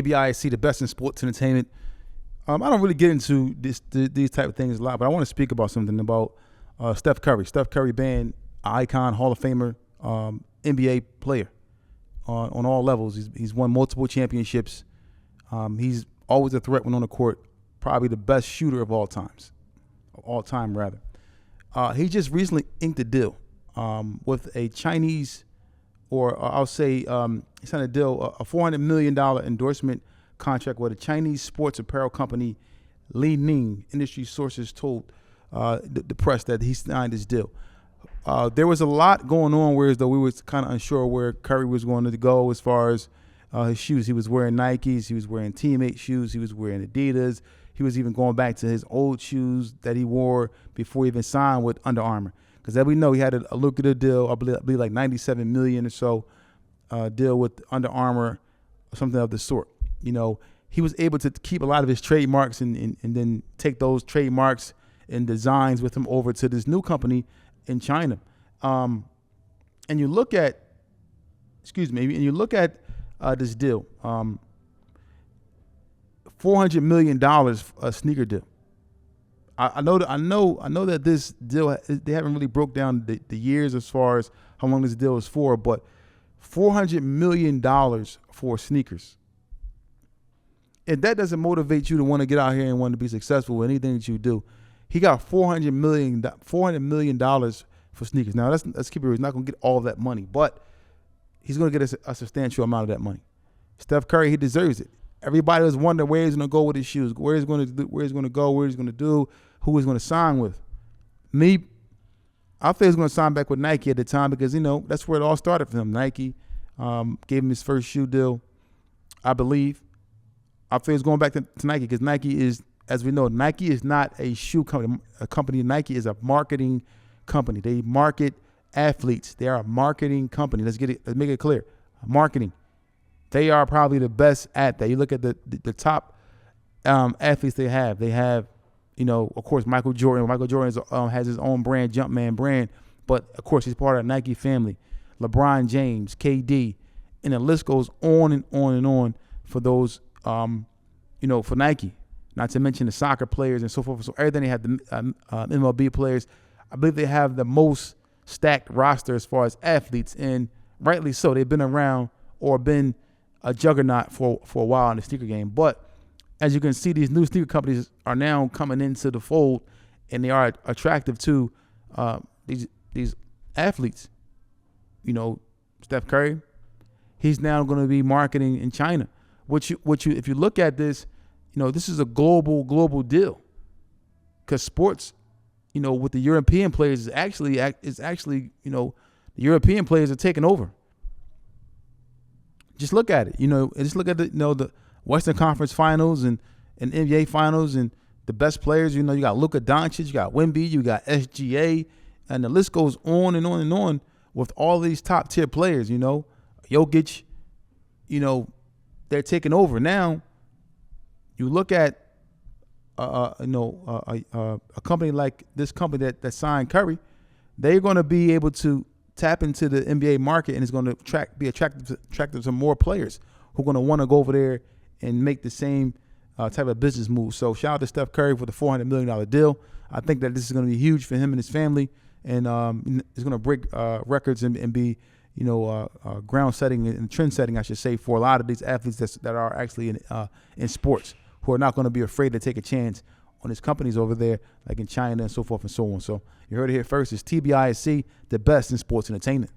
TBIC, the best in sports entertainment. I don't really get into these type of things a lot, but I want to speak about something about Steph Curry. Steph Curry being an icon, Hall of Famer, NBA player on all levels. He's won multiple championships. He's always a threat when on the court. Probably the best shooter of all time. He just recently inked a deal with a Chinese, or I'll say he signed a deal, a $400 million endorsement contract with a Chinese sports apparel company, Li Ning. Industry sources told the press that he signed this deal. There was a lot going on, whereas though we was kind of unsure where Curry was going to go as far as his shoes. He was wearing Nikes, he was wearing teammate shoes, he was wearing Adidas. He was even going back to his old shoes that he wore before he even signed with Under Armour. Because as we know, he had a lucrative deal, I believe like $97 million or so deal with Under Armour or something of the sort. You know, he was able to keep a lot of his trademarks and then take those trademarks and designs with him over to this new company in China. And you look at, this deal, $400 million a sneaker deal. I know that this deal, they haven't really broke down the years as far as how long this deal is for, but $400 million for sneakers. If that doesn't motivate you to want to get out here and want to be successful with anything that you do, he got $400 million for sneakers. Now let's keep it real. He's not going to get all that money, but he's going to get a substantial amount of that money. Steph Curry, he deserves it. Everybody was wondering where he's going to go with his shoes, where he's going to go, where he's going to do, who he's going to sign with. Me, I feel he's going to sign back with Nike at the time because, you know, that's where it all started for him. Nike gave him his first shoe deal, I believe. I feel he's going back to Nike because Nike is, as we know, Nike is not a shoe company. Nike is a marketing company. They market athletes. They are a marketing company. Let's make it clear. Marketing. They are probably the best at that. You look at the top athletes they have. They have, you know, of course, Michael Jordan. Michael Jordan has his own brand, Jumpman brand, but of course he's part of the Nike family. LeBron James, KD, and the list goes on and on and on for those, for Nike. Not to mention the soccer players and so forth. So everything they have, the MLB players. I believe they have the most stacked roster as far as athletes, and rightly so. They've been around or been a juggernaut for a while in the sneaker game. But as you can see, these new sneaker companies are now coming into the fold, and they are attractive to these athletes. You know, Steph Curry, he's now going to be marketing in China. If you look at this, you know, this is a global deal, because sports, you know, with the European players is actually, you know, the European players are taking over. Just look at it, you know. Just look at the Western Conference Finals and NBA Finals and the best players. You know, you got Luka Doncic, you got Wemby, you got SGA, and the list goes on and on and on with all these top tier players. You know, Jokic. You know, they're taking over now. You look at a company like this company that signed Curry, they're going to be able to tap into the NBA market, and it's going to be attractive to more players who are going to want to go over there and make the same type of business move. So shout out to Steph Curry for the $400 million deal. I think that this is going to be huge for him and his family, and it's going to break records and be, you know, ground setting and trend setting, I should say, for a lot of these athletes that are actually in sports, who are not going to be afraid to take a chance on his companies over there, like in China and so forth and so on. So you heard it here first. It's TBISC, the best in sports entertainment.